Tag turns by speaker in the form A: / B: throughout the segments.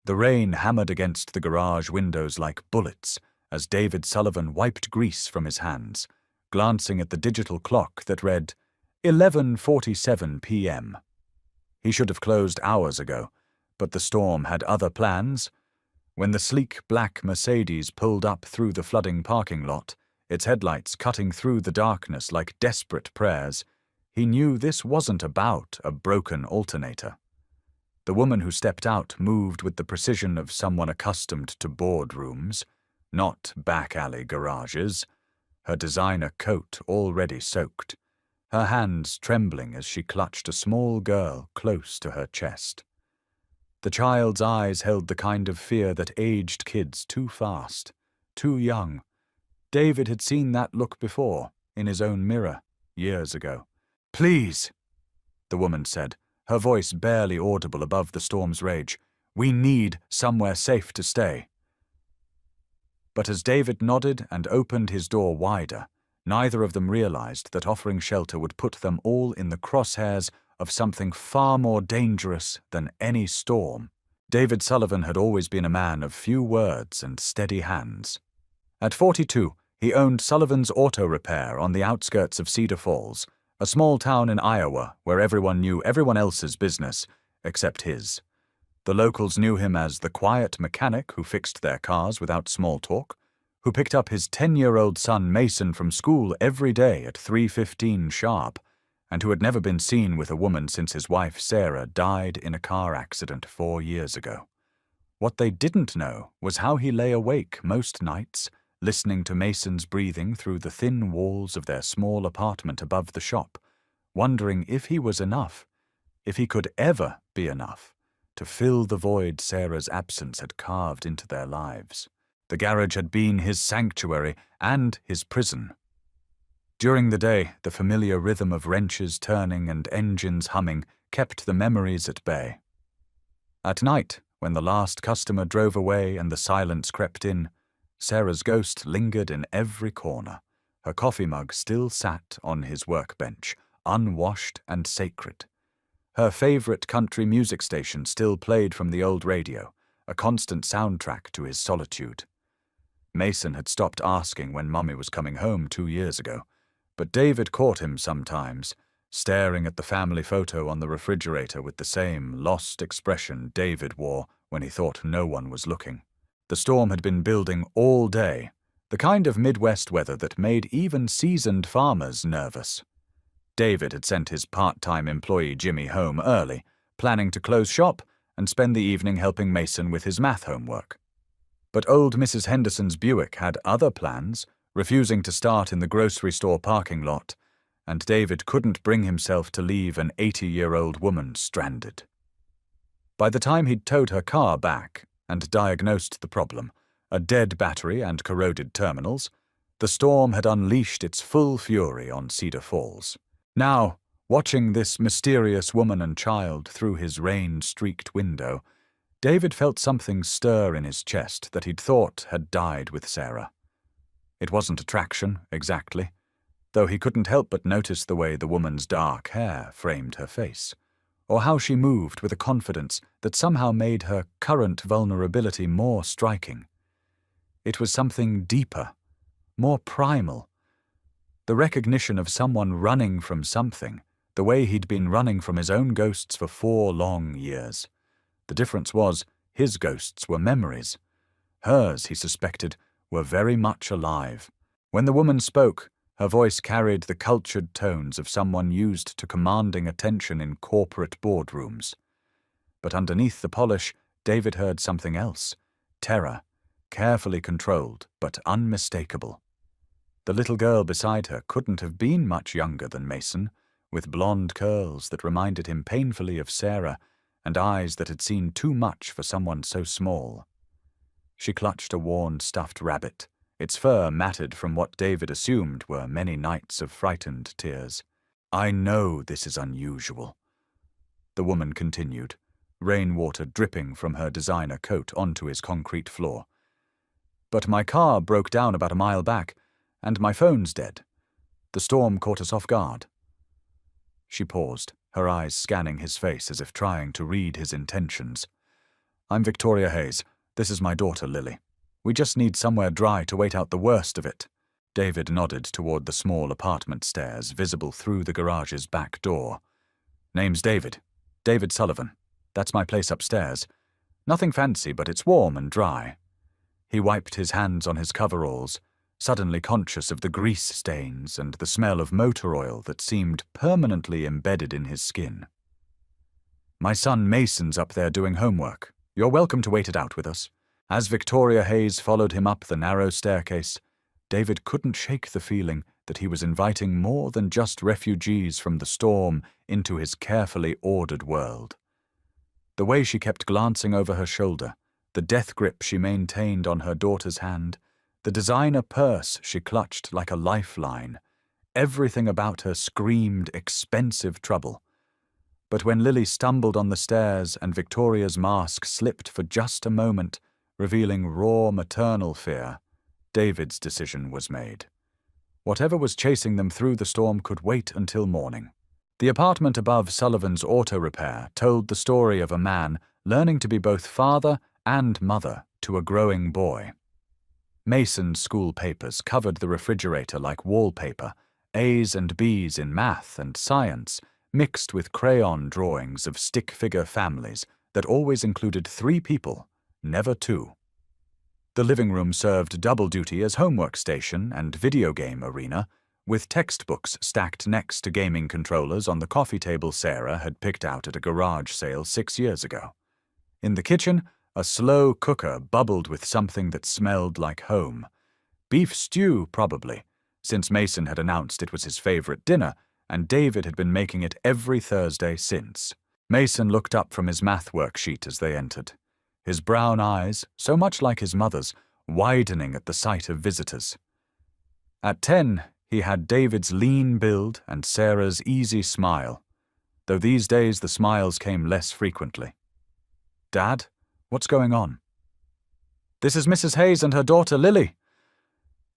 A: The rain hammered against the garage windows like bullets as David Sullivan wiped grease from his hands, glancing at the digital clock that read 11:47 p.m. He should have closed hours ago, but the storm had other plans. When the sleek black Mercedes pulled up through the flooding parking lot, its headlights cutting through the darkness like desperate prayers, he knew this wasn't about a broken alternator. The woman who stepped out moved with the precision of someone accustomed to boardrooms, not back-alley garages, her designer coat already soaked, her hands trembling as she clutched a small girl close to her chest. The child's eyes held the kind of fear that aged kids too fast, too young. David had seen that look before, in his own mirror, years ago. "Please," the woman said, her voice barely audible above the storm's rage. "We need somewhere safe to stay." But as David nodded and opened his door wider, neither of them realized that offering shelter would put them all in the crosshairs of something far more dangerous than any storm. David Sullivan had always been a man of few words and steady hands. At 42, he owned Sullivan's Auto Repair on the outskirts of Cedar Falls, a small town in Iowa where everyone knew everyone else's business except his. The locals knew him as the quiet mechanic who fixed their cars without small talk, who picked up his 10-year-old son Mason from school every day at 3:15 sharp, and who had never been seen with a woman since his wife Sarah died in a car accident 4 years ago. What they didn't know was how he lay awake most nights, listening to Mason's breathing through the thin walls of their small apartment above the shop, wondering if he was enough, if he could ever be enough, to fill the void Sarah's absence had carved into their lives. The garage had been his sanctuary and his prison. During the day, the familiar rhythm of wrenches turning and engines humming kept the memories at bay. At night, when the last customer drove away and the silence crept in, Sarah's ghost lingered in every corner. Her coffee mug still sat on his workbench, unwashed and sacred. Her favorite country music station still played from the old radio, a constant soundtrack to his solitude. Mason had stopped asking when Mummy was coming home 2 years ago, but David caught him sometimes, staring at the family photo on the refrigerator with the same lost expression David wore when he thought no one was looking. The storm had been building all day, the kind of Midwest weather that made even seasoned farmers nervous. David had sent his part-time employee Jimmy home early, planning to close shop and spend the evening helping Mason with his math homework. But old Mrs. Henderson's Buick had other plans, refusing to start in the grocery store parking lot, and David couldn't bring himself to leave an 80-year-old woman stranded. By the time he'd towed her car back and diagnosed the problem, a dead battery and corroded terminals, the storm had unleashed its full fury on Cedar Falls. Now, watching this mysterious woman and child through his rain-streaked window, David felt something stir in his chest that he'd thought had died with Sarah. It wasn't attraction, exactly, though he couldn't help but notice the way the woman's dark hair framed her face, or how she moved with a confidence that somehow made her current vulnerability more striking. It was something deeper, more primal. The recognition of someone running from something, the way he'd been running from his own ghosts for 4 long years. The difference was, his ghosts were memories. Hers, he suspected, were very much alive. When the woman spoke, her voice carried the cultured tones of someone used to commanding attention in corporate boardrooms. But underneath the polish, David heard something else, terror, carefully controlled but unmistakable. The little girl beside her couldn't have been much younger than Mason, with blonde curls that reminded him painfully of Sarah and eyes that had seen too much for someone so small. She clutched a worn stuffed rabbit, its fur matted from what David assumed were many nights of frightened tears. "I know this is unusual," the woman continued, rainwater dripping from her designer coat onto his concrete floor. "But my car broke down about a mile back, and my phone's dead. The storm caught us off guard." She paused, her eyes scanning his face as if trying to read his intentions. I'm Victoria Hayes. This is my daughter, Lily. We just need somewhere dry to wait out the worst of it." David nodded toward the small apartment stairs visible through the garage's back door. "Name's David. David Sullivan. That's my place upstairs. Nothing fancy, but it's warm and dry." He wiped his hands on his coveralls, suddenly conscious of the grease stains and the smell of motor oil that seemed permanently embedded in his skin. "My son Mason's up there doing homework. You're welcome to wait it out with us." As Victoria Hayes followed him up the narrow staircase, David couldn't shake the feeling that he was inviting more than just refugees from the storm into his carefully ordered world. The way she kept glancing over her shoulder, the death grip she maintained on her daughter's hand, the designer purse she clutched like a lifeline, everything about her screamed expensive trouble. But when Lily stumbled on the stairs and Victoria's mask slipped for just a moment, revealing raw maternal fear, David's decision was made. Whatever was chasing them through the storm could wait until morning. The apartment above Sullivan's auto repair told the story of a man learning to be both father and mother to a growing boy. Mason's school papers covered the refrigerator like wallpaper, A's and B's in math and science, mixed with crayon drawings of stick-figure families that always included 3 people, never 2. The living room served double duty as homework station and video game arena, with textbooks stacked next to gaming controllers on the coffee table Sarah had picked out at a garage sale 6 years ago. In the kitchen, a slow cooker bubbled with something that smelled like home. Beef stew, probably, since Mason had announced it was his favorite dinner, and David had been making it every Thursday since. Mason looked up from his math worksheet as they entered, his brown eyes, so much like his mother's, widening at the sight of visitors. At 10, he had David's lean build and Sarah's easy smile, though these days the smiles came less frequently. "Dad, what's going on?" "This is Mrs. Hayes and her daughter Lily,"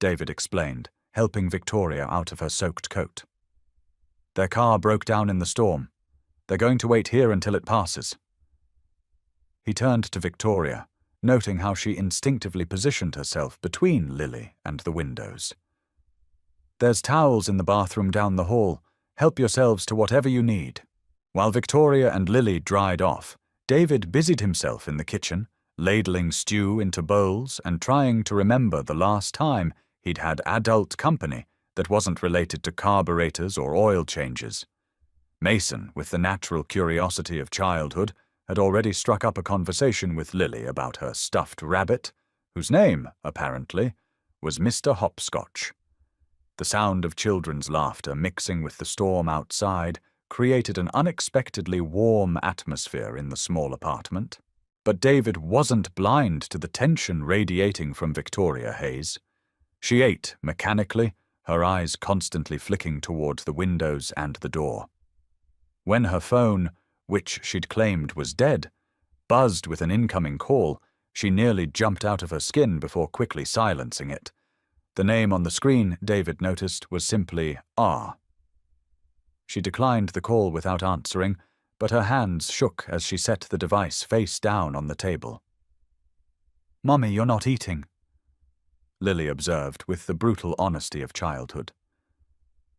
A: David explained, helping Victoria out of her soaked coat. "Their car broke down in the storm. They're going to wait here until it passes." He turned to Victoria, noting how she instinctively positioned herself between Lily and the windows. "There's towels in the bathroom down the hall. Help yourselves to whatever you need." While Victoria and Lily dried off, David busied himself in the kitchen, ladling stew into bowls and trying to remember the last time he'd had adult company that wasn't related to carburetors or oil changes. Mason, with the natural curiosity of childhood, had already struck up a conversation with Lily about her stuffed rabbit, whose name, apparently, was Mr. Hopscotch. The sound of children's laughter mixing with the storm outside created an unexpectedly warm atmosphere in the small apartment. But David wasn't blind to the tension radiating from Victoria Hayes. She ate mechanically, her eyes constantly flicking toward the windows and the door. When her phone, which she'd claimed was dead, buzzed with an incoming call, she nearly jumped out of her skin before quickly silencing it. The name on the screen, David noticed, was simply R. She declined the call without answering, but her hands shook as she set the device face down on the table. "Mummy, you're not eating," Lily observed with the brutal honesty of childhood.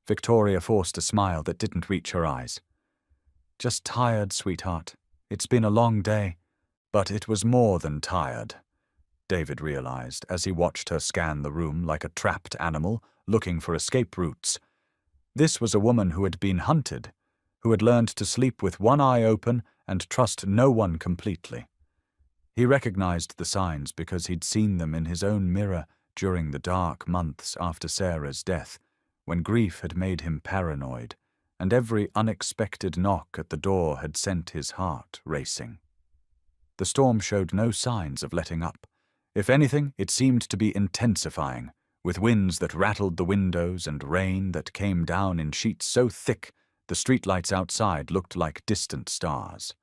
A: Victoria forced a smile that didn't reach her eyes. "Just tired, sweetheart. It's been a long day." But it was more than tired, David realized as he watched her scan the room like a trapped animal looking for escape routes. This was a woman who had been hunted, who had learned to sleep with one eye open and trust no one completely. He recognized the signs because he'd seen them in his own mirror during the dark months after Sarah's death, when grief had made him paranoid, and every unexpected knock at the door had sent his heart racing. The storm showed no signs of letting up. If anything, it seemed to be intensifying, with winds that rattled the windows and rain that came down in sheets so thick the streetlights outside looked like distant stars.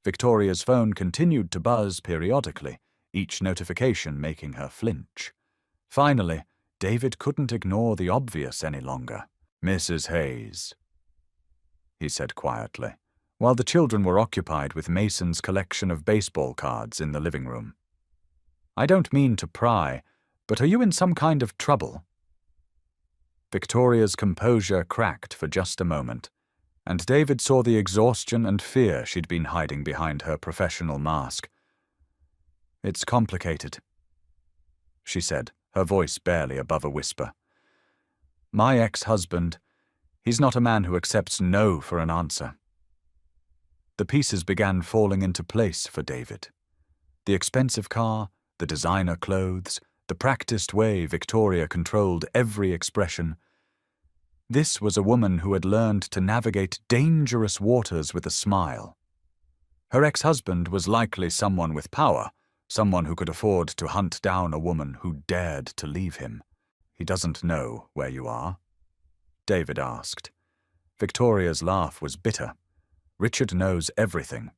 A: Victoria's phone continued to buzz periodically, each notification making her flinch. Finally, David couldn't ignore the obvious any longer. "Mrs. Hayes," he said quietly, while the children were occupied with Mason's collection of baseball cards in the living room. "I don't mean to pry, but are you in some kind of trouble?" Victoria's composure cracked for just a moment, and David saw the exhaustion and fear she'd been hiding behind her professional mask. "It's complicated," she said, her voice barely above a whisper. "My ex-husband, he's not a man who accepts no for an answer." The pieces began falling into place for David. The expensive car, the designer clothes, the practiced way Victoria controlled every expression. This was a woman who had learned to navigate dangerous waters with a smile. Her ex-husband was likely someone with power, someone who could afford to hunt down a woman who dared to leave him. "He doesn't know where you are?" David asked. Victoria's laugh was bitter. "Richard knows everything.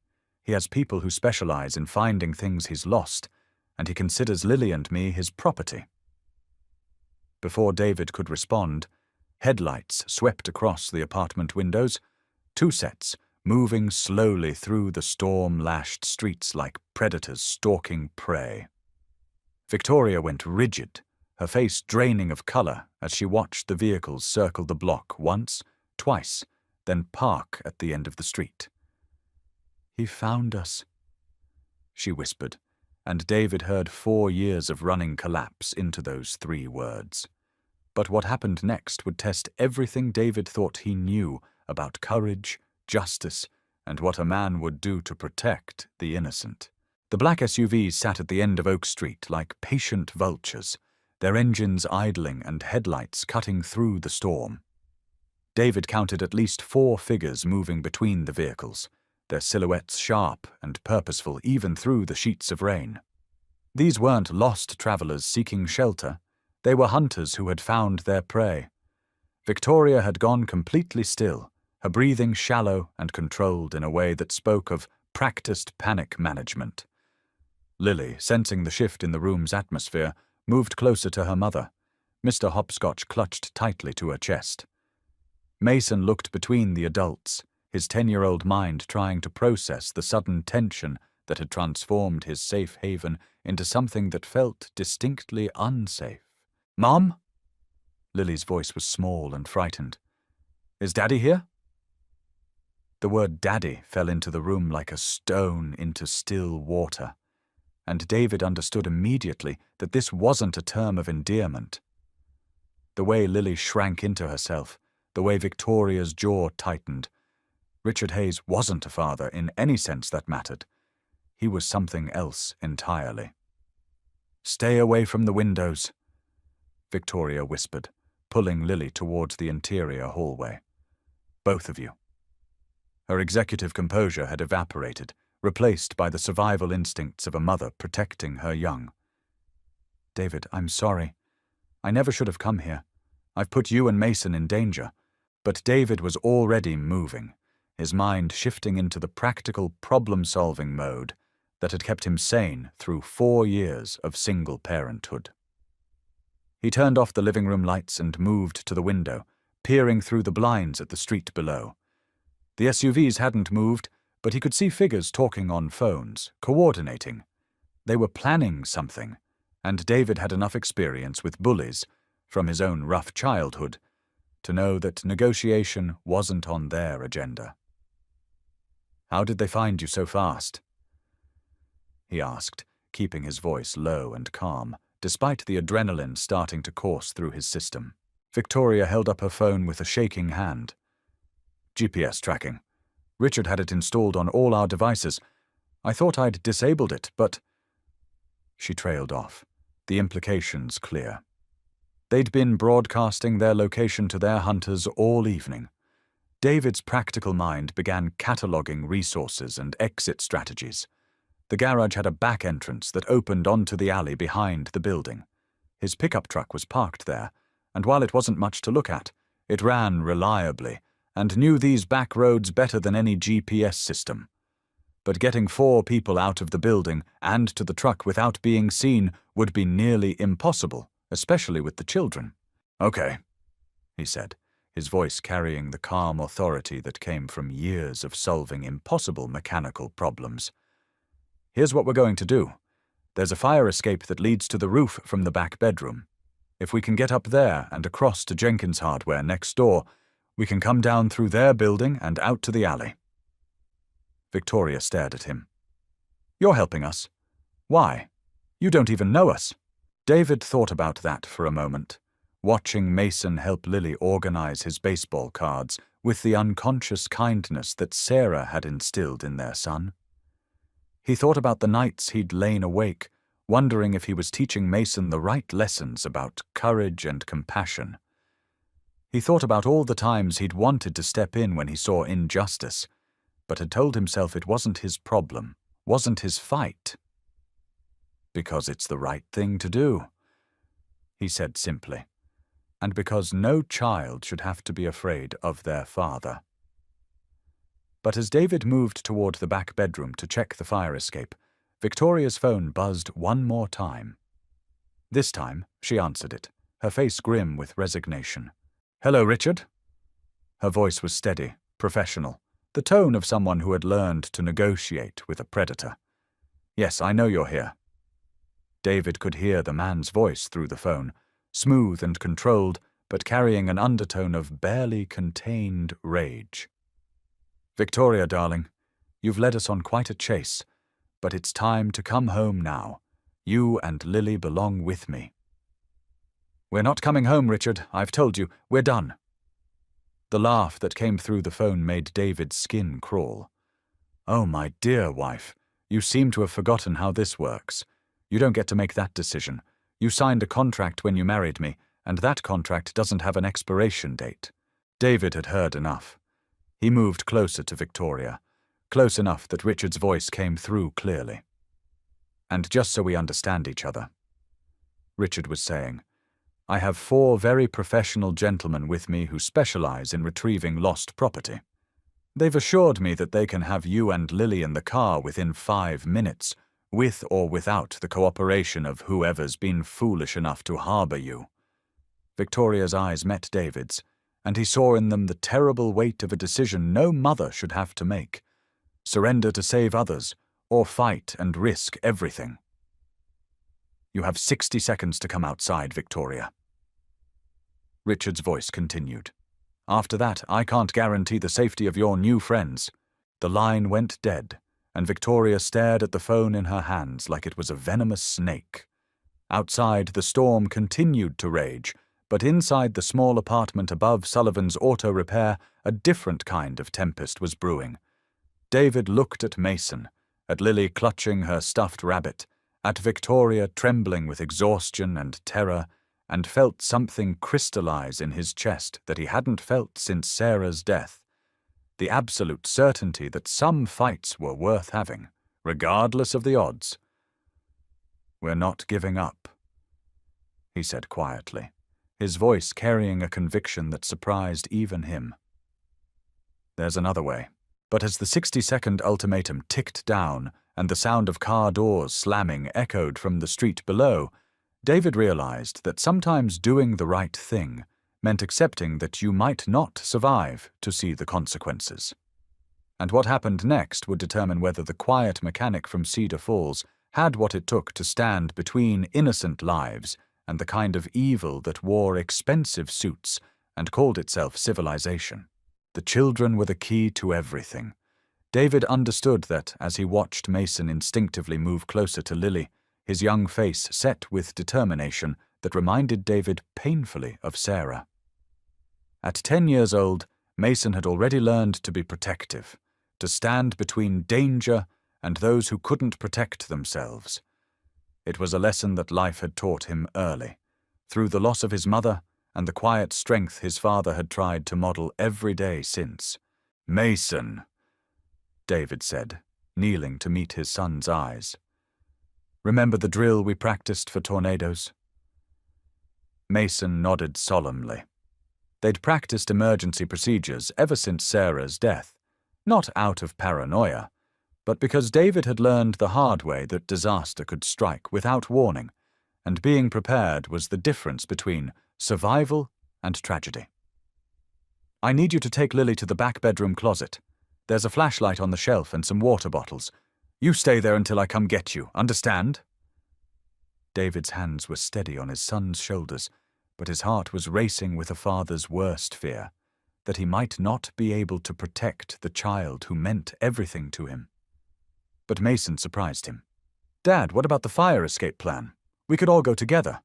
A: He has people who specialize in finding things he's lost, and he considers Lily and me his property." Before David could respond, headlights swept across the apartment windows, 2 sets, moving slowly through the storm-lashed streets like predators stalking prey. Victoria went rigid, her face draining of color as she watched the vehicles circle the block once, twice, then park at the end of the street. "He found us," she whispered, and David heard 4 years of running collapse into those 3 words. But what happened next would test everything David thought he knew about courage, justice, and what a man would do to protect the innocent. The black SUVs sat at the end of Oak Street like patient vultures, their engines idling and headlights cutting through the storm. David counted at least 4 figures moving between the vehicles, their silhouettes sharp and purposeful even through the sheets of rain. These weren't lost travelers seeking shelter. They were hunters who had found their prey. Victoria had gone completely still, her breathing shallow and controlled in a way that spoke of practiced panic management. Lily, sensing the shift in the room's atmosphere, moved closer to her mother. Mr. Hopscotch clutched tightly to her chest. Mason looked between the adults, his 10-year-old mind trying to process the sudden tension that had transformed his safe haven into something that felt distinctly unsafe. "Mom?" Lily's voice was small and frightened. "Is Daddy here?" The word Daddy fell into the room like a stone into still water, and David understood immediately that this wasn't a term of endearment. The way Lily shrank into herself, the way Victoria's jaw tightened. Richard Hayes wasn't a father in any sense that mattered. He was something else entirely. "Stay away from the windows," Victoria whispered, pulling Lily towards the interior hallway. "Both of you." Her executive composure had evaporated, replaced by the survival instincts of a mother protecting her young. "David, I'm sorry. I never should have come here. I've put you and Mason in danger." But David was already moving, his mind shifting into the practical problem-solving mode that had kept him sane through 4 years of single parenthood. He turned off the living room lights and moved to the window, peering through the blinds at the street below. The SUVs hadn't moved, but he could see figures talking on phones, coordinating. They were planning something, and David had enough experience with bullies, from his own rough childhood, to know that negotiation wasn't on their agenda. "How did they find you so fast?" he asked, keeping his voice low and calm, despite the adrenaline starting to course through his system. Victoria held up her phone with a shaking hand. "GPS tracking. Richard had it installed on all our devices. I thought I'd disabled it, but—" She trailed off, the implications clear. They'd been broadcasting their location to their hunters all evening. David's practical mind began cataloging resources and exit strategies. The garage had a back entrance that opened onto the alley behind the building. His pickup truck was parked there, and while it wasn't much to look at, it ran reliably and knew these back roads better than any GPS system. But getting 4 people out of the building and to the truck without being seen would be nearly impossible, especially with the children. "Okay," he said, his voice carrying the calm authority that came from years of solving impossible mechanical problems. "Here's what we're going to do. There's a fire escape that leads to the roof from the back bedroom. If we can get up there and across to Jenkins' Hardware next door, we can come down through their building and out to the alley." Victoria stared at him. "You're helping us. Why? You don't even know us." David thought about that for a moment, watching Mason help Lily organize his baseball cards with the unconscious kindness that Sarah had instilled in their son. He thought about the nights he'd lain awake, wondering if he was teaching Mason the right lessons about courage and compassion. He thought about all the times he'd wanted to step in when he saw injustice, but had told himself it wasn't his problem, wasn't his fight. "Because it's the right thing to do," he said simply, "and because no child should have to be afraid of their father." But as David moved toward the back bedroom to check the fire escape, Victoria's phone buzzed one more time. This time, she answered it, her face grim with resignation. "Hello, Richard." Her voice was steady, professional, the tone of someone who had learned to negotiate with a predator. "Yes, I know you're here." David could hear the man's voice through the phone, smooth and controlled, but carrying an undertone of barely contained rage. "Victoria, darling, you've led us on quite a chase, but it's time to come home now. You and Lily belong with me." "We're not coming home, Richard. I've told you. We're done." The laugh that came through the phone made David's skin crawl. "Oh, my dear wife, you seem to have forgotten how this works. You don't get to make that decision. You signed a contract when you married me, and that contract doesn't have an expiration date." David had heard enough. He moved closer to Victoria, close enough that Richard's voice came through clearly. "And just so we understand each other," Richard was saying, "I have 4 very professional gentlemen with me who specialize in retrieving lost property. They've assured me that they can have you and Lily in the car within 5 minutes, with or without the cooperation of whoever's been foolish enough to harbor you." Victoria's eyes met David's, and he saw in them the terrible weight of a decision no mother should have to make: surrender to save others, or fight and risk everything. "You have 60 seconds to come outside, Victoria." Richard's voice continued. "After that, I can't guarantee the safety of your new friends." The line went dead, and Victoria stared at the phone in her hands like it was a venomous snake. Outside, the storm continued to rage, but inside the small apartment above Sullivan's auto repair, a different kind of tempest was brewing. David looked at Mason, at Lily clutching her stuffed rabbit, at Victoria trembling with exhaustion and terror, and felt something crystallize in his chest that he hadn't felt since Sarah's death. The absolute certainty that some fights were worth having, regardless of the odds. "We're not giving up," he said quietly, his voice carrying a conviction that surprised even him. "There's another way." But as the 60-second ultimatum ticked down and the sound of car doors slamming echoed from the street below, David realized that sometimes doing the right thing meant accepting that you might not survive to see the consequences. And what happened next would determine whether the quiet mechanic from Cedar Falls had what it took to stand between innocent lives and the kind of evil that wore expensive suits and called itself civilization. The children were the key to everything. David understood that as he watched Mason instinctively move closer to Lily, his young face set with determination that reminded David painfully of Sarah. At 10 years old, Mason had already learned to be protective, to stand between danger and those who couldn't protect themselves. It was a lesson that life had taught him early, through the loss of his mother and the quiet strength his father had tried to model every day since. "Mason," David said, kneeling to meet his son's eyes. "Remember the drill we practiced for tornadoes?" Mason nodded solemnly. They'd practiced emergency procedures ever since Sarah's death, not out of paranoia, but because David had learned the hard way that disaster could strike without warning, and being prepared was the difference between survival and tragedy. I need you to take Lily to the back bedroom closet. There's a flashlight on the shelf and some water bottles. You stay there until I come get you, understand?" David's hands were steady on his son's shoulders, but his heart was racing with a father's worst fear, that he might not be able to protect the child who meant everything to him. But Mason surprised him. "Dad, what about the fire escape plan? We could all go together."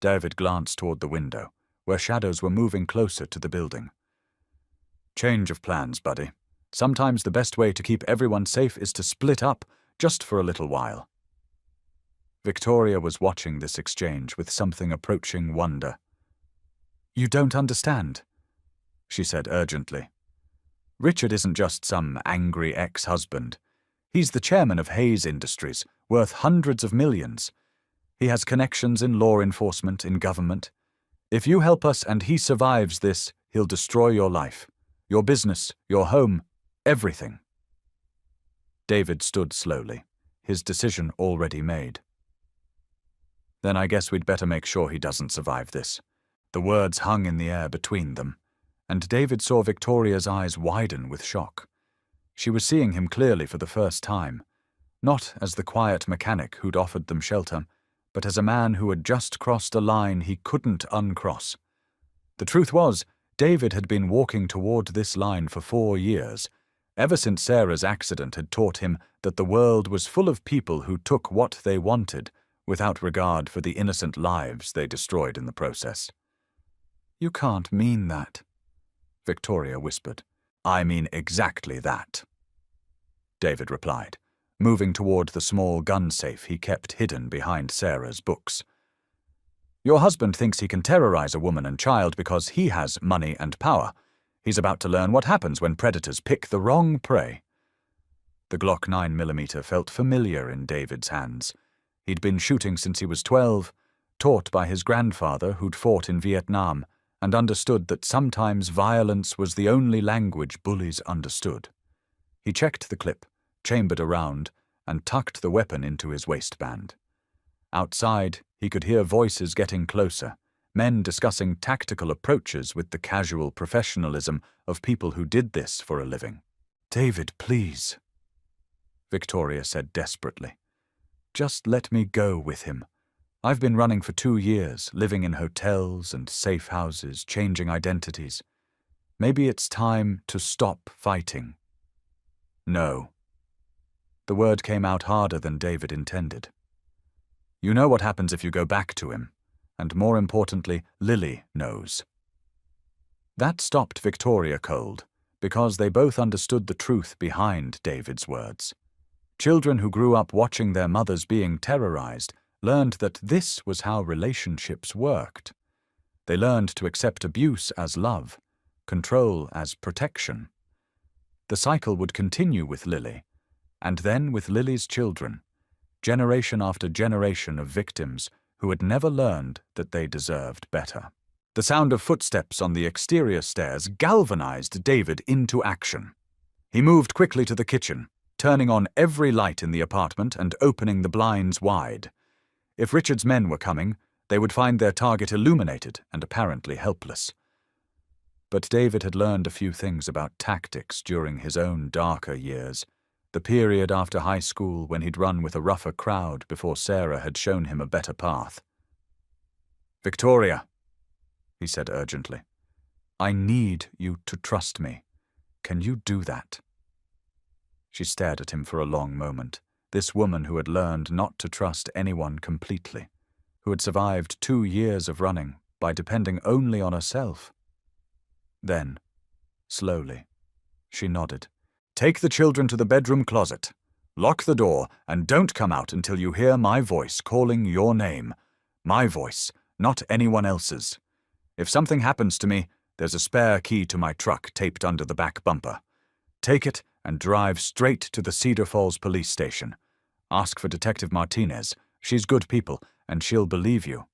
A: David glanced toward the window, where shadows were moving closer to the building. "Change of plans, buddy. Sometimes the best way to keep everyone safe is to split up, just for a little while." Victoria was watching this exchange with something approaching wonder. "You don't understand," she said urgently. "Richard isn't just some angry ex-husband. He's the chairman of Hayes Industries, worth hundreds of millions. He has connections in law enforcement, in government. If you help us and he survives this, he'll destroy your life, your business, your home, everything." David stood slowly, his decision already made. "Then I guess we'd better make sure he doesn't survive this." The words hung in the air between them, and David saw Victoria's eyes widen with shock. She was seeing him clearly for the first time, not as the quiet mechanic who'd offered them shelter, but as a man who had just crossed a line he couldn't uncross. The truth was, David had been walking toward this line for 4 years, ever since Sarah's accident had taught him that the world was full of people who took what they wanted without regard for the innocent lives they destroyed in the process. "You can't mean that," Victoria whispered. "I mean exactly that," David replied, moving toward the small gun safe he kept hidden behind Sarah's books. "Your husband thinks he can terrorize a woman and child because he has money and power. He's about to learn what happens when predators pick the wrong prey." The Glock 9mm felt familiar in David's hands. He'd been shooting since he was 12, taught by his grandfather who'd fought in Vietnam, and understood that sometimes violence was the only language bullies understood. He checked the clip, chambered a round, and tucked the weapon into his waistband. Outside, he could hear voices getting closer, men discussing tactical approaches with the casual professionalism of people who did this for a living. "David, please," Victoria said desperately. "Just let me go with him. I've been running for 2 years, living in hotels and safe houses, changing identities. Maybe it's time to stop fighting." "No." The word came out harder than David intended. "You know what happens if you go back to him, and more importantly, Lily knows." That stopped Victoria cold, because they both understood the truth behind David's words. Children who grew up watching their mothers being terrorized learned that this was how relationships worked. They learned to accept abuse as love, control as protection. The cycle would continue with Lily, and then with Lily's children, generation after generation of victims who had never learned that they deserved better. The sound of footsteps on the exterior stairs galvanized David into action. He moved quickly to the kitchen, turning on every light in the apartment and opening the blinds wide. If Richard's men were coming, they would find their target illuminated and apparently helpless. But David had learned a few things about tactics during his own darker years, the period after high school when he'd run with a rougher crowd before Sarah had shown him a better path. "Victoria," he said urgently, "I need you to trust me. Can you do that?" She stared at him for a long moment, this woman who had learned not to trust anyone completely, who had survived 2 years of running by depending only on herself. Then, slowly, she nodded. "Take the children to the bedroom closet. Lock the door and don't come out until you hear my voice calling your name. My voice, not anyone else's. If something happens to me, there's a spare key to my truck taped under the back bumper. Take it and drive straight to the Cedar Falls police station. Ask for Detective Martinez. She's good people, and she'll believe you."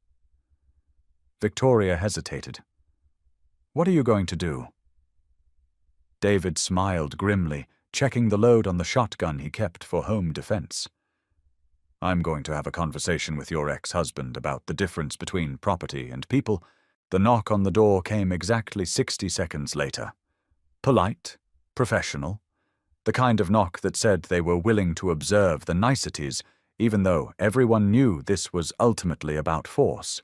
A: Victoria hesitated. "What are you going to do?" David smiled grimly, checking the load on the shotgun he kept for home defense. "I'm going to have a conversation with your ex-husband about the difference between property and people." The knock on the door came exactly 60 seconds later, Polite, professional, the kind of knock that said they were willing to observe the niceties, even though everyone knew this was ultimately about force.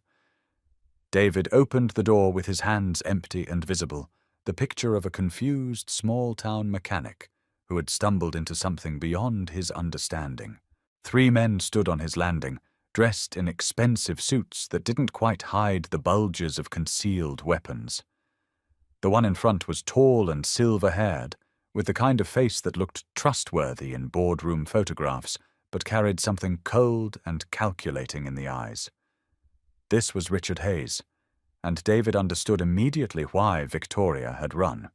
A: David opened the door with his hands empty and visible, the picture of a confused small-town mechanic who had stumbled into something beyond his understanding. 3 men stood on his landing, dressed in expensive suits that didn't quite hide the bulges of concealed weapons. The one in front was tall and silver-haired, with the kind of face that looked trustworthy in boardroom photographs, but carried something cold and calculating in the eyes. This was Richard Hayes, and David understood immediately why Victoria had run.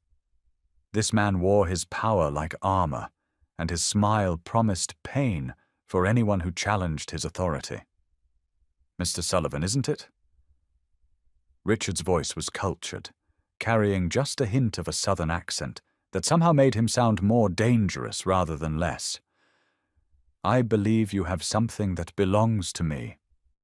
A: This man wore his power like armor, and his smile promised pain for anyone who challenged his authority. "Mr. Sullivan, isn't it?" Richard's voice was cultured, carrying just a hint of a southern accent that somehow made him sound more dangerous rather than less. "I believe you have something that belongs to me."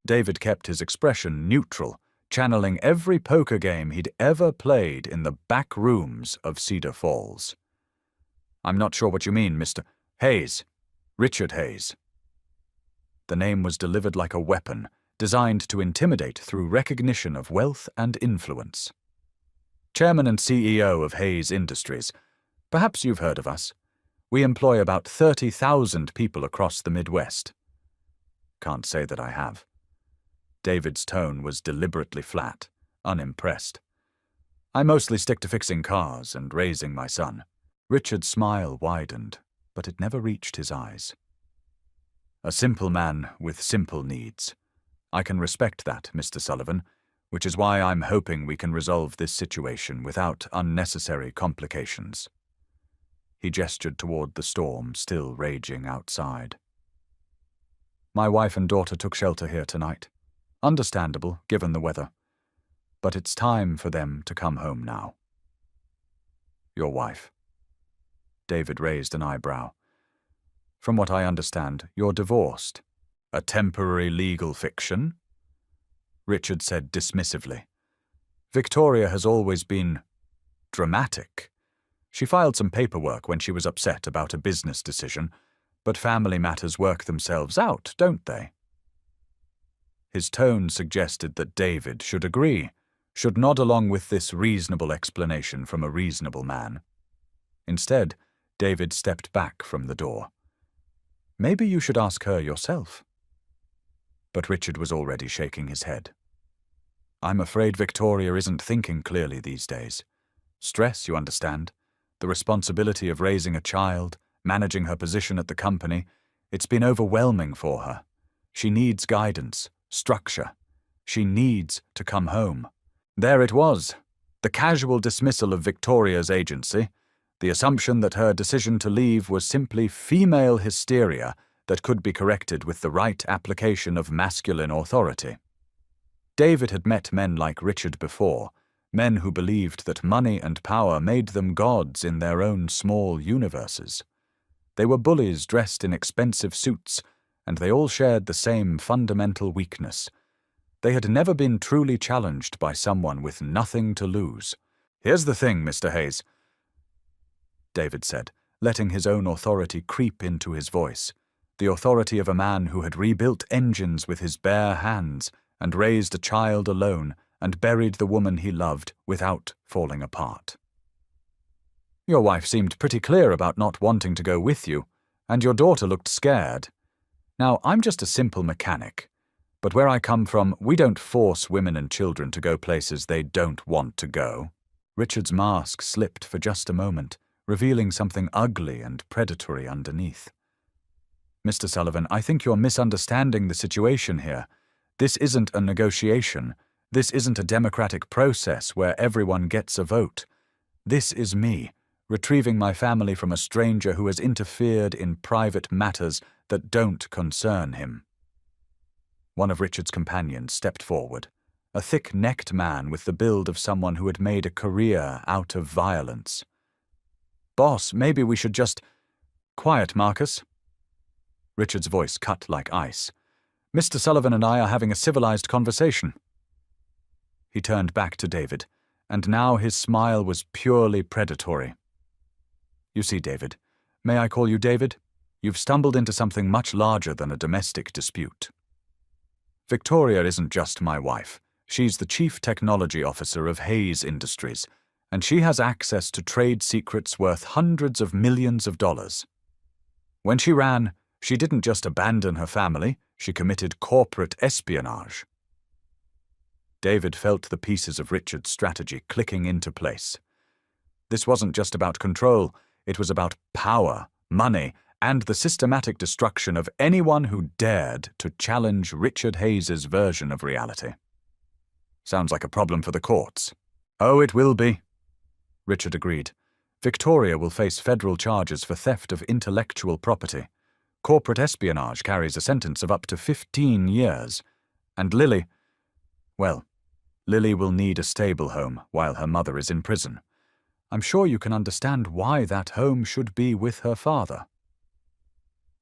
A: David kept his expression neutral, channeling every poker game he'd ever played in the back rooms of Cedar Falls. "I'm not sure what you mean, Mr. Hayes. Richard Hayes." The name was delivered like a weapon, designed to intimidate through recognition of wealth and influence. "Chairman and CEO of Hayes Industries. Perhaps you've heard of us. We employ about 30,000 people across the Midwest." "Can't say that I have." David's tone was deliberately flat, unimpressed. "I mostly stick to fixing cars and raising my son." Richard's smile widened, but it never reached his eyes. "A simple man with simple needs. I can respect that, Mr. Sullivan, which is why I'm hoping we can resolve this situation without unnecessary complications." He gestured toward the storm still raging outside. "My wife and daughter took shelter here tonight. Understandable, given the weather. But it's time for them to come home now." "Your wife?" David raised an eyebrow. "From what I understand, you're divorced. A temporary legal fiction?" Richard said dismissively. "Victoria has always been dramatic. She filed some paperwork when she was upset about a business decision, but family matters work themselves out, don't they?" His tone suggested that David should agree, should nod along with this reasonable explanation from a reasonable man. Instead, David stepped back from the door. "Maybe you should ask her yourself." But Richard was already shaking his head. "I'm afraid Victoria isn't thinking clearly these days. Stress, you understand. The responsibility of raising a child, managing her position at the company, it's been overwhelming for her. She needs guidance, structure. She needs to come home." There it was, the casual dismissal of Victoria's agency, the assumption that her decision to leave was simply female hysteria that could be corrected with the right application of masculine authority. David had met men like Richard before, men who believed that money and power made them gods in their own small universes. They were bullies dressed in expensive suits, and they all shared the same fundamental weakness. They had never been truly challenged by someone with nothing to lose. "Here's the thing, Mr. Hayes," David said, letting his own authority creep into his voice, the authority of a man who had rebuilt engines with his bare hands and raised a child alone and buried the woman he loved without falling apart. "Your wife seemed pretty clear about not wanting to go with you, and your daughter looked scared. Now, I'm just a simple mechanic, but where I come from, we don't force women and children to go places they don't want to go." Richard's mask slipped for just a moment, revealing something ugly and predatory underneath. "Mr. Sullivan, I think you're misunderstanding the situation here. This isn't a negotiation. This isn't a democratic process where everyone gets a vote. This is me, retrieving my family from a stranger who has interfered in private matters that don't concern him." One of Richard's companions stepped forward, a thick-necked man with the build of someone who had made a career out of violence. "Boss, maybe we should just—" "Quiet, Marcus." Richard's voice cut like ice. "Mr. Sullivan and I are having a civilized conversation." He turned back to David, and now his smile was purely predatory. You see, David, may I call you David? You've stumbled into something much larger than a domestic dispute. Victoria isn't just my wife. She's the Chief Technology Officer of Hayes Industries, and she has access to trade secrets worth hundreds of millions of dollars. When she ran, she didn't just abandon her family, she committed corporate espionage. David felt the pieces of Richard's strategy clicking into place. This wasn't just about control, it was about power, money, and the systematic destruction of anyone who dared to challenge Richard Hayes's version of reality. Sounds like a problem for the courts. Oh, it will be, Richard agreed. Victoria will face federal charges for theft of intellectual property. Corporate espionage carries a sentence of up to 15 years. And Lily, well, Lily will need a stable home while her mother is in prison. I'm sure you can understand why that home should be with her father.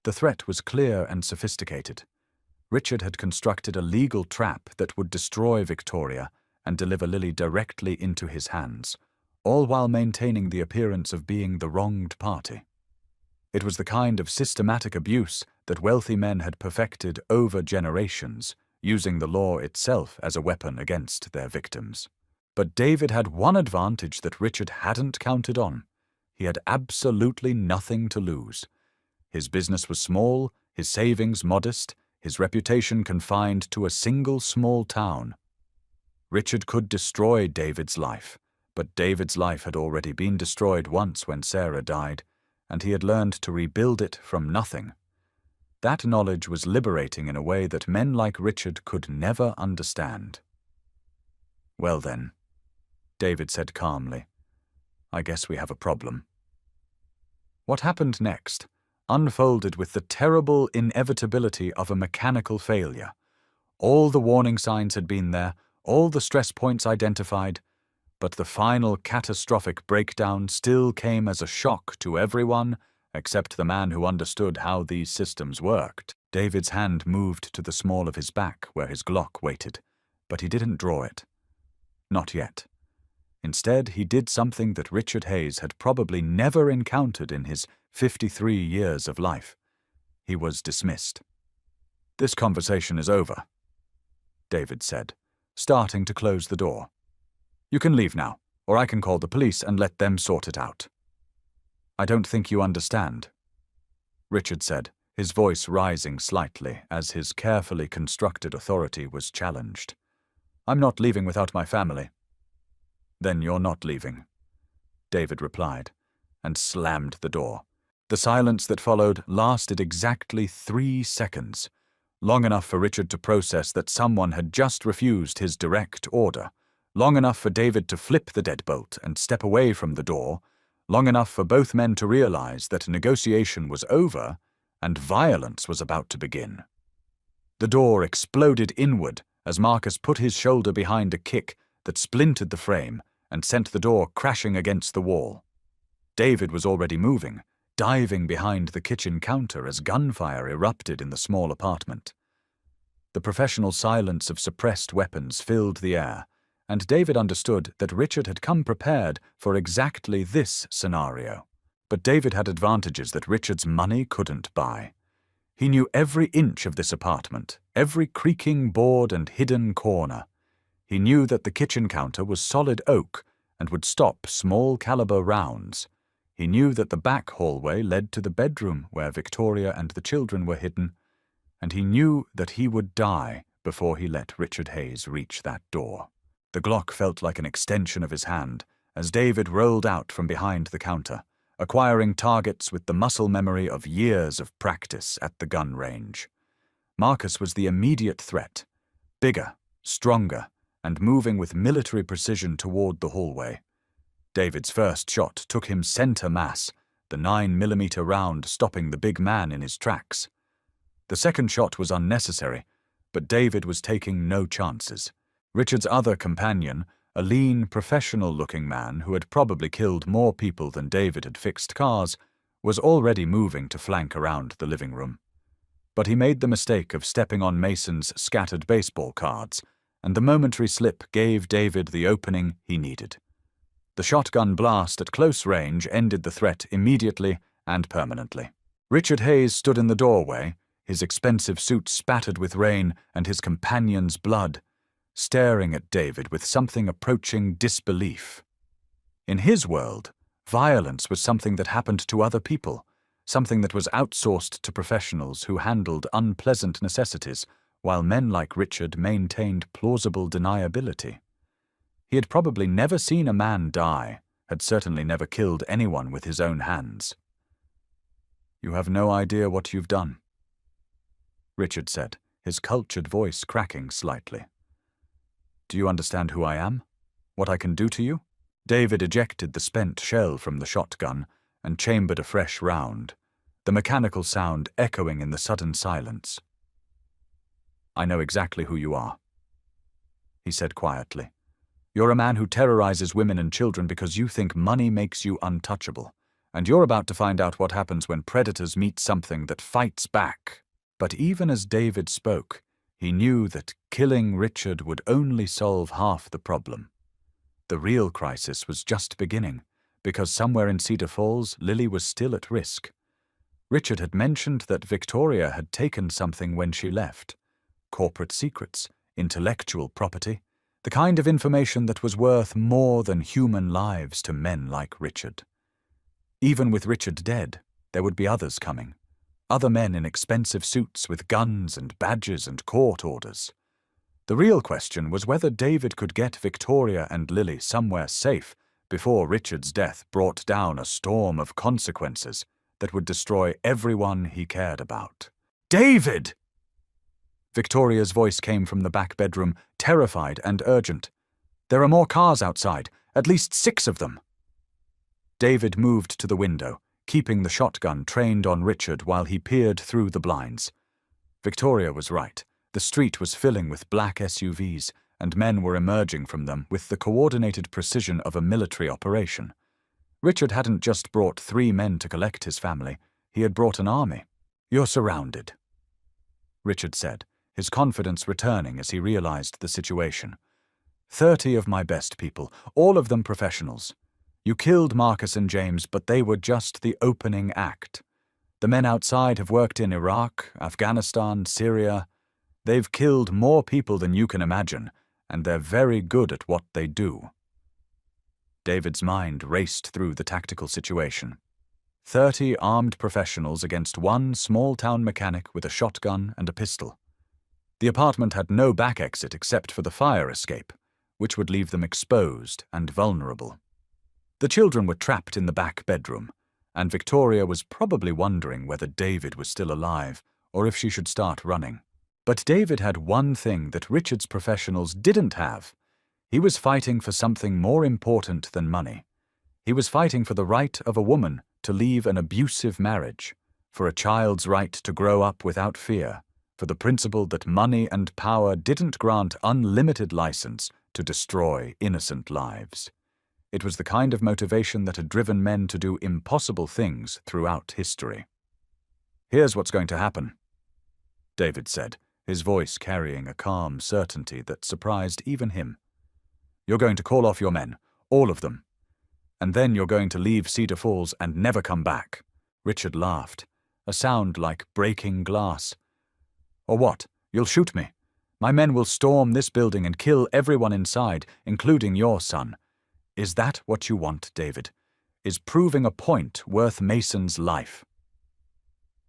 A: The threat was clear and sophisticated. Richard had constructed a legal trap that would destroy Victoria and deliver Lily directly into his hands, all while maintaining the appearance of being the wronged party. It was the kind of systematic abuse that wealthy men had perfected over generations, using the law itself as a weapon against their victims. But David had one advantage that Richard hadn't counted on. He had absolutely nothing to lose. His business was small, his savings modest, his reputation confined to a single small town. Richard could destroy David's life, but David's life had already been destroyed once when Sarah died, and he had learned to rebuild it from nothing. That knowledge was liberating in a way that men like Richard could never understand. Well then, David said calmly, I guess we have a problem. What happened next unfolded with the terrible inevitability of a mechanical failure. All the warning signs had been there, all the stress points identified, but the final catastrophic breakdown still came as a shock to everyone except the man who understood how these systems worked. David's hand moved to the small of his back where his Glock waited, but he didn't draw it. Not yet. Instead, he did something that Richard Hayes had probably never encountered in his 53 years of life. He was dismissed. This conversation is over, David said, starting to close the door. You can leave now, or I can call the police and let them sort it out. I don't think you understand, Richard said, his voice rising slightly as his carefully constructed authority was challenged. I'm not leaving without my family. Then you're not leaving, David replied, and slammed the door. The silence that followed lasted exactly 3 seconds, long enough for Richard to process that someone had just refused his direct order, long enough for David to flip the deadbolt and step away from the door, long enough for both men to realize that negotiation was over and violence was about to begin. The door exploded inward as Marcus put his shoulder behind a kick that splintered the frame and sent the door crashing against the wall. David was already moving, diving behind the kitchen counter as gunfire erupted in the small apartment. The professional silence of suppressed weapons filled the air, and David understood that Richard had come prepared for exactly this scenario. But David had advantages that Richard's money couldn't buy. He knew every inch of this apartment, every creaking board and hidden corner. He knew that the kitchen counter was solid oak and would stop small-caliber rounds. He knew that the back hallway led to the bedroom where Victoria and the children were hidden, and he knew that he would die before he let Richard Hayes reach that door. The Glock felt like an extension of his hand as David rolled out from behind the counter, acquiring targets with the muscle memory of years of practice at the gun range. Marcus was the immediate threat, bigger, stronger, and moving with military precision toward the hallway. David's first shot took him center mass, the 9mm round stopping the big man in his tracks. The second shot was unnecessary, but David was taking no chances. Richard's other companion, a lean, professional-looking man who had probably killed more people than David had fixed cars, was already moving to flank around the living room. But he made the mistake of stepping on Mason's scattered baseball cards, and the momentary slip gave David the opening he needed. The shotgun blast at close range ended the threat immediately and permanently. Richard Hayes stood in the doorway, his expensive suit spattered with rain and his companion's blood, staring at David with something approaching disbelief. In his world, violence was something that happened to other people, something that was outsourced to professionals who handled unpleasant necessities, while men like Richard maintained plausible deniability. He had probably never seen a man die, had certainly never killed anyone with his own hands. "You have no idea what you've done," Richard said, his cultured voice cracking slightly. "Do you understand who I am? What I can do to you?" David ejected the spent shell from the shotgun and chambered a fresh round, the mechanical sound echoing in the sudden silence. "I know exactly who you are," he said quietly. "You're a man who terrorizes women and children because you think money makes you untouchable, and you're about to find out what happens when predators meet something that fights back." But even as David spoke, he knew that killing Richard would only solve half the problem. The real crisis was just beginning, because somewhere in Cedar Falls, Lily was still at risk. Richard had mentioned that Victoria had taken something when she left. Corporate secrets, intellectual property, the kind of information that was worth more than human lives to men like Richard. Even with Richard dead, there would be others coming. Other men in expensive suits with guns and badges and court orders. The real question was whether David could get Victoria and Lily somewhere safe before Richard's death brought down a storm of consequences that would destroy everyone he cared about. "David!" Victoria's voice came from the back bedroom, terrified and urgent. "There are more cars outside, at least 6 of them." David moved to the window, keeping the shotgun trained on Richard while he peered through the blinds. Victoria was right. The street was filling with black SUVs, and men were emerging from them with the coordinated precision of a military operation. Richard hadn't just brought 3 men to collect his family, he had brought an army. "You're surrounded," Richard said, his confidence returning as he realized the situation. 30 of my best people, all of them professionals. You killed Marcus and James, but they were just the opening act. The men outside have worked in Iraq, Afghanistan, Syria. They've killed more people than you can imagine, and they're very good at what they do. David's mind raced through the tactical situation. 30 armed professionals against 1 small-town mechanic with a shotgun and a pistol. The apartment had no back exit except for the fire escape, which would leave them exposed and vulnerable. The children were trapped in the back bedroom, and Victoria was probably wondering whether David was still alive or if she should start running. But David had one thing that Richard's professionals didn't have. He was fighting for something more important than money. He was fighting for the right of a woman to leave an abusive marriage, for a child's right to grow up without fear, for the principle that money and power didn't grant unlimited license to destroy innocent lives. It was the kind of motivation that had driven men to do impossible things throughout history. "Here's what's going to happen," David said, his voice carrying a calm certainty that surprised even him. "You're going to call off your men, all of them. And then you're going to leave Cedar Falls and never come back." Richard laughed, a sound like breaking glass. "Or what? You'll shoot me. My men will storm this building and kill everyone inside, including your son. Is that what you want, David? Is proving a point worth Mason's life?"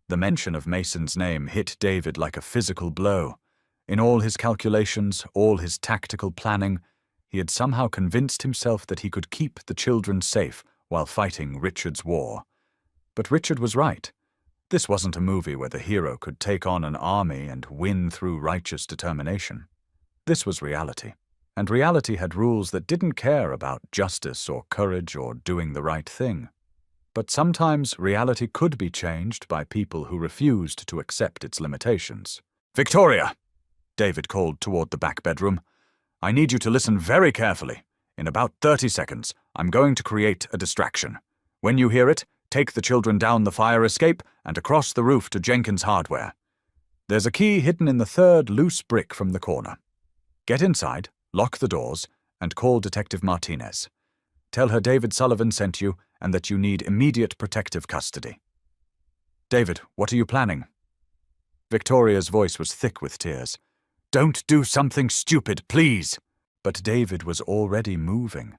A: The mention of Mason's name hit David like a physical blow. In all his calculations, all his tactical planning, he had somehow convinced himself that he could keep the children safe while fighting Richard's war. But Richard was right. This wasn't a movie where the hero could take on an army and win through righteous determination. This was reality, and reality had rules that didn't care about justice or courage or doing the right thing. But sometimes reality could be changed by people who refused to accept its limitations. "Victoria!" David called toward the back bedroom. "I need you to listen very carefully. In about 30 seconds, I'm going to create a distraction. When you hear it, take the children down the fire escape and across the roof to Jenkins' Hardware. There's a key hidden in the 3rd loose brick from the corner. Get inside, lock the doors, and call Detective Martinez. Tell her David Sullivan sent you and that you need immediate protective custody." "David, what are you planning?" Victoria's voice was thick with tears. "Don't do something stupid, please!" But David was already moving,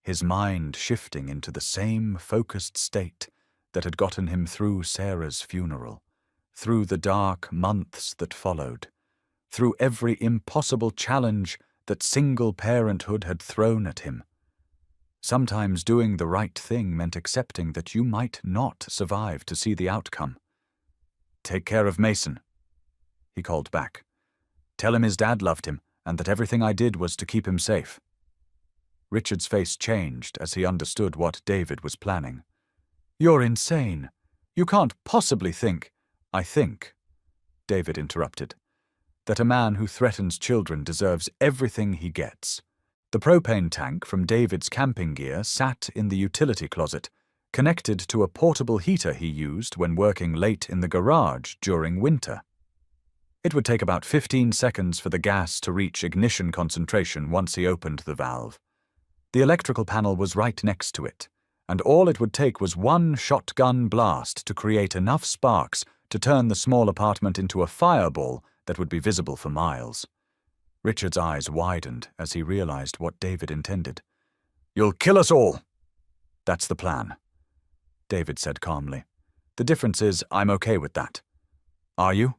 A: his mind shifting into the same focused state that had gotten him through Sarah's funeral, through the dark months that followed, through every impossible challenge that single parenthood had thrown at him. Sometimes doing the right thing meant accepting that you might not survive to see the outcome. "Take care of Mason," he called back. "Tell him his dad loved him and that everything I did was to keep him safe." Richard's face changed as he understood what David was planning. "You're insane. You can't possibly think—" "I think," David interrupted, "that a man who threatens children deserves everything he gets." The propane tank from David's camping gear sat in the utility closet, connected to a portable heater he used when working late in the garage during winter. It would take about 15 seconds for the gas to reach ignition concentration once he opened the valve. The electrical panel was right next to it, and all it would take was one shotgun blast to create enough sparks to turn the small apartment into a fireball that would be visible for miles. Richard's eyes widened as he realized what David intended. "You'll kill us all." "That's the plan," David said calmly. "The difference is I'm okay with that." "Are you?"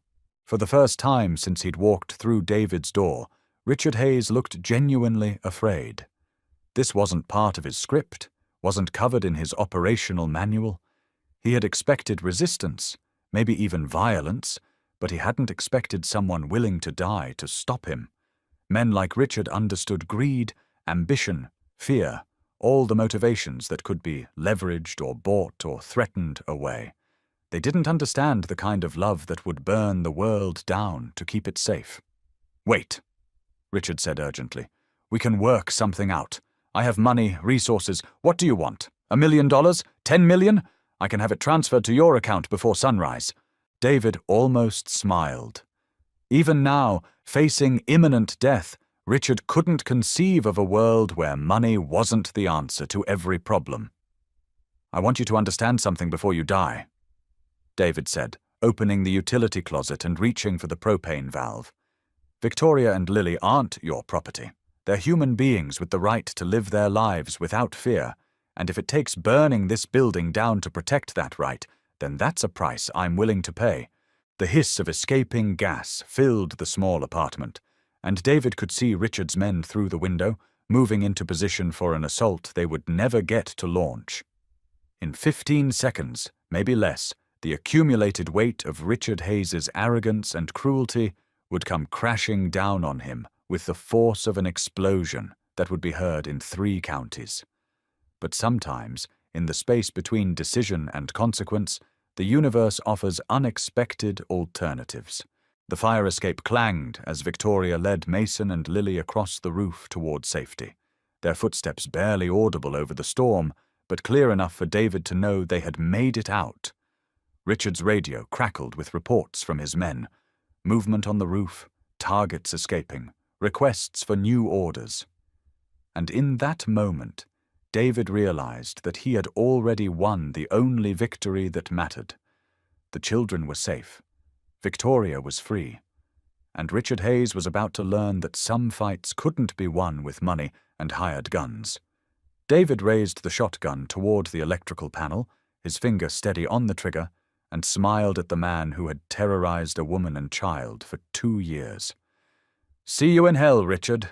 A: For the first time since he'd walked through David's door, Richard Hayes looked genuinely afraid. This wasn't part of his script, wasn't covered in his operational manual. He had expected resistance, maybe even violence, but he hadn't expected someone willing to die to stop him. Men like Richard understood greed, ambition, fear, all the motivations that could be leveraged or bought or threatened away. They didn't understand the kind of love that would burn the world down to keep it safe. "Wait," Richard said urgently. "We can work something out. I have money, resources. What do you want? $1 million? 10 million? I can have it transferred to your account before sunrise." David almost smiled. Even now, facing imminent death, Richard couldn't conceive of a world where money wasn't the answer to every problem. "I want you to understand something before you die," David said, opening the utility closet and reaching for the propane valve. "Victoria and Lily aren't your property. They're human beings with the right to live their lives without fear, and if it takes burning this building down to protect that right, then that's a price I'm willing to pay." The hiss of escaping gas filled the small apartment, and David could see Richard's men through the window, moving into position for an assault they would never get to launch. In 15 seconds, maybe less, the accumulated weight of Richard Hayes's arrogance and cruelty would come crashing down on him with the force of an explosion that would be heard in 3 counties. But sometimes, in the space between decision and consequence, the universe offers unexpected alternatives. The fire escape clanged as Victoria led Mason and Lily across the roof toward safety, their footsteps barely audible over the storm, but clear enough for David to know they had made it out. Richard's radio crackled with reports from his men. Movement on the roof, targets escaping, requests for new orders. And in that moment, David realized that he had already won the only victory that mattered. The children were safe. Victoria was free. And Richard Hayes was about to learn that some fights couldn't be won with money and hired guns. David raised the shotgun toward the electrical panel, his finger steady on the trigger, and smiled at the man who had terrorized a woman and child for 2 years. "See you in hell, Richard."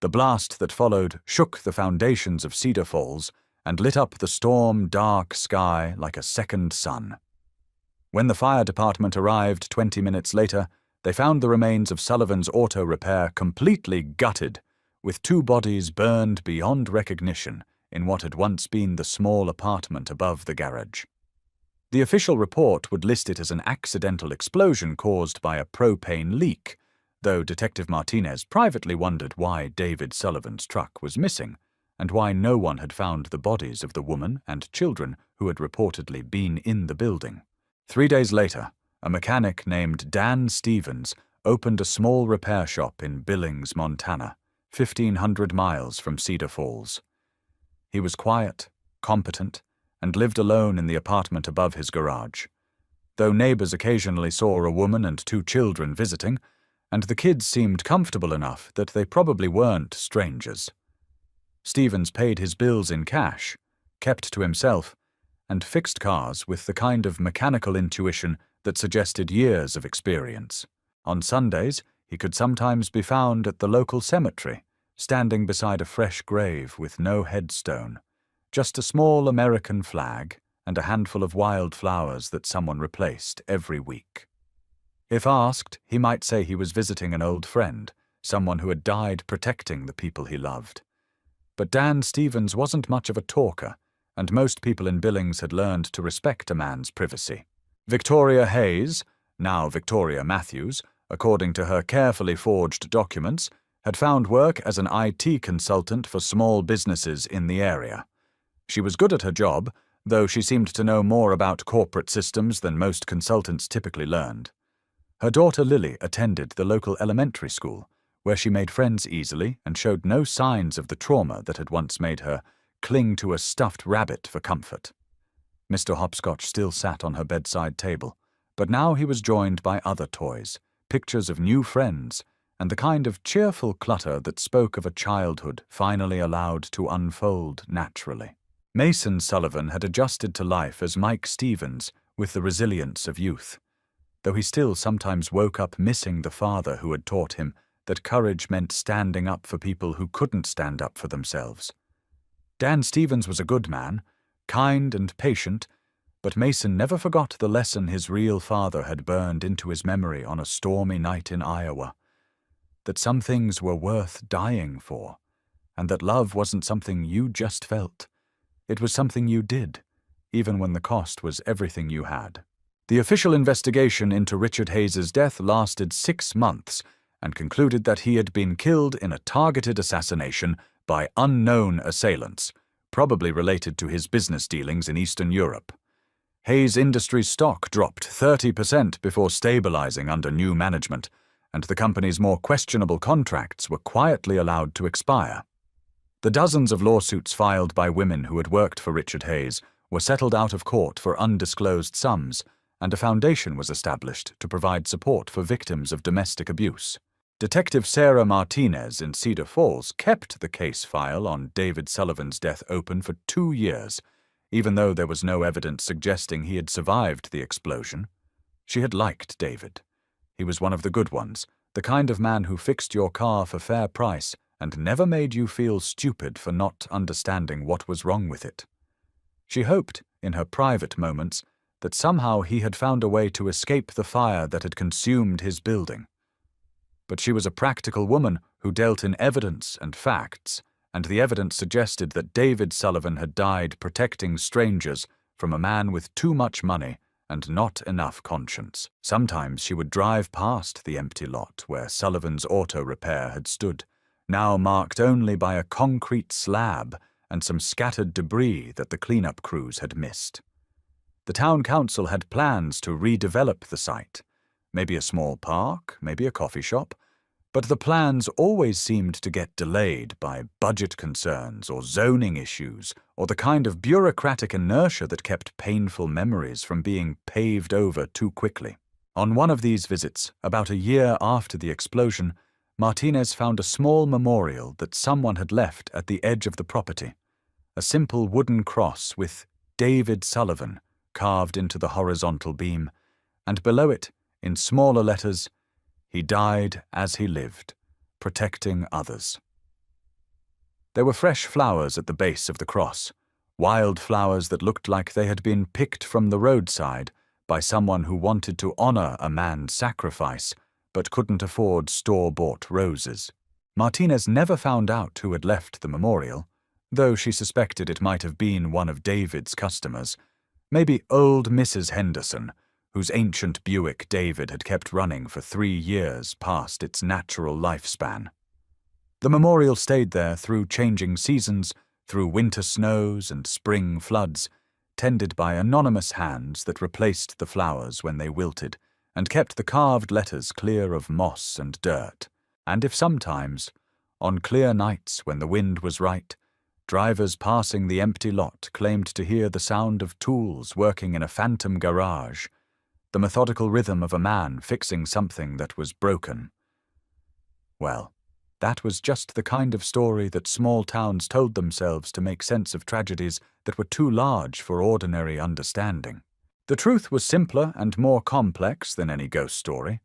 A: The blast that followed shook the foundations of Cedar Falls and lit up the storm-dark sky like a second sun. When the fire department arrived 20 minutes later, they found the remains of Sullivan's auto repair completely gutted, with 2 bodies burned beyond recognition in what had once been the small apartment above the garage. The official report would list it as an accidental explosion caused by a propane leak, though Detective Martinez privately wondered why David Sullivan's truck was missing, and why no one had found the bodies of the woman and children who had reportedly been in the building. 3 days later, a mechanic named Dan Stevens opened a small repair shop in Billings, Montana, 1,500 miles from Cedar Falls. He was quiet, competent, and lived alone in the apartment above his garage. Though neighbors occasionally saw a woman and 2 children visiting, and the kids seemed comfortable enough that they probably weren't strangers. Stevens paid his bills in cash, kept to himself, and fixed cars with the kind of mechanical intuition that suggested years of experience. On Sundays, he could sometimes be found at the local cemetery, standing beside a fresh grave with no headstone, just a small American flag and a handful of wild flowers that someone replaced every week. If asked, he might say he was visiting an old friend, someone who had died protecting the people he loved. But Dan Stevens wasn't much of a talker, and most people in Billings had learned to respect a man's privacy. Victoria Hayes, now Victoria Matthews, according to her carefully forged documents, had found work as an IT consultant for small businesses in the area. She was good at her job, though she seemed to know more about corporate systems than most consultants typically learned. Her daughter Lily attended the local elementary school, where she made friends easily and showed no signs of the trauma that had once made her cling to a stuffed rabbit for comfort. Mr. Hopscotch still sat on her bedside table, but now he was joined by other toys, pictures of new friends, and the kind of cheerful clutter that spoke of a childhood finally allowed to unfold naturally. Mason Sullivan had adjusted to life as Mike Stevens with the resilience of youth, though he still sometimes woke up missing the father who had taught him that courage meant standing up for people who couldn't stand up for themselves. Dan Stevens was a good man, kind and patient, but Mason never forgot the lesson his real father had burned into his memory on a stormy night in Iowa, that some things were worth dying for, and that love wasn't something you just felt. It was something you did, even when the cost was everything you had. The official investigation into Richard Hayes's death lasted 6 months and concluded that he had been killed in a targeted assassination by unknown assailants, probably related to his business dealings in Eastern Europe. Hayes Industries stock dropped 30% before stabilizing under new management, and the company's more questionable contracts were quietly allowed to expire. The dozens of lawsuits filed by women who had worked for Richard Hayes were settled out of court for undisclosed sums, and a foundation was established to provide support for victims of domestic abuse. Detective Sarah Martinez in Cedar Falls kept the case file on David Sullivan's death open for 2 years, even though there was no evidence suggesting he had survived the explosion. She had liked David. He was one of the good ones, the kind of man who fixed your car for fair price and never made you feel stupid for not understanding what was wrong with it. She hoped, in her private moments, that somehow he had found a way to escape the fire that had consumed his building. But she was a practical woman who dealt in evidence and facts, and the evidence suggested that David Sullivan had died protecting strangers from a man with too much money and not enough conscience. Sometimes she would drive past the empty lot where Sullivan's auto repair had stood, now marked only by a concrete slab and some scattered debris that the cleanup crews had missed. The town council had plans to redevelop the site, maybe a small park, maybe a coffee shop, but the plans always seemed to get delayed by budget concerns or zoning issues or the kind of bureaucratic inertia that kept painful memories from being paved over too quickly. On one of these visits, about a year after the explosion, Martinez found a small memorial that someone had left at the edge of the property, a simple wooden cross with David Sullivan carved into the horizontal beam, and below it, in smaller letters, "He died as he lived, protecting others." There were fresh flowers at the base of the cross, wild flowers that looked like they had been picked from the roadside by someone who wanted to honor a man's sacrifice but couldn't afford store-bought roses. Martinez never found out who had left the memorial, though she suspected it might have been one of David's customers, maybe old Mrs. Henderson, whose ancient Buick David had kept running for 3 years past its natural lifespan. The memorial stayed there through changing seasons, through winter snows and spring floods, tended by anonymous hands that replaced the flowers when they wilted and kept the carved letters clear of moss and dirt. And if sometimes, on clear nights when the wind was right, Drivers passing the empty lot claimed to hear the sound of tools working in a phantom garage, the methodical rhythm of a man fixing something that was broken. Well, that was just the kind of story that small towns told themselves to make sense of tragedies that were too large for ordinary understanding. The truth was simpler and more complex than any ghost story.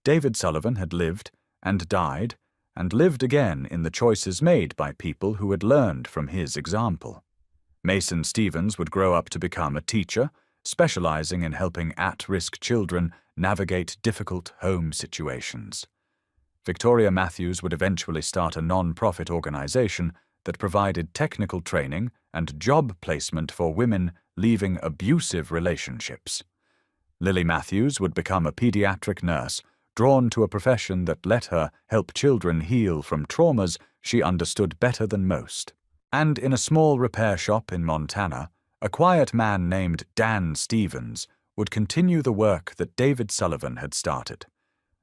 A: David Sullivan had lived and died and lived again in the choices made by people who had learned from his example. Mason Stevens would grow up to become a teacher, specializing in helping at-risk children navigate difficult home situations. Victoria Matthews would eventually start a non-profit organization that provided technical training and job placement for women leaving abusive relationships. Lily Matthews would become a pediatric nurse, drawn to a profession that let her help children heal from traumas she understood better than most. And in a small repair shop in Montana, a quiet man named Dan Stevens would continue the work that David Sullivan had started.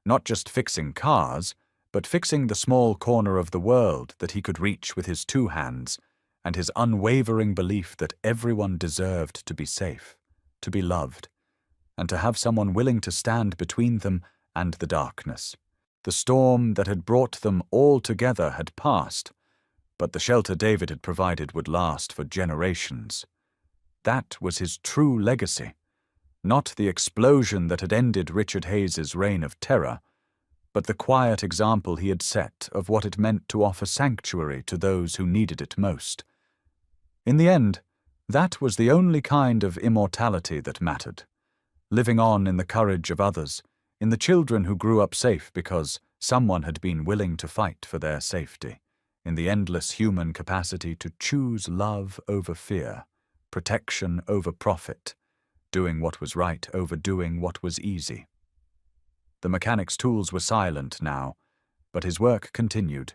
A: Not just fixing cars, but fixing the small corner of the world that he could reach with his two hands, and his unwavering belief that everyone deserved to be safe, to be loved, and to have someone willing to stand between them and the darkness. The storm that had brought them all together had passed, but the shelter David had provided would last for generations. That was his true legacy, not the explosion that had ended Richard Hayes's reign of terror, but the quiet example he had set of what it meant to offer sanctuary to those who needed it most. In the end, that was the only kind of immortality that mattered, living on in the courage of others, in the children who grew up safe because someone had been willing to fight for their safety, in the endless human capacity to choose love over fear, protection over profit, doing what was right over doing what was easy. The mechanic's tools were silent now, but his work continued,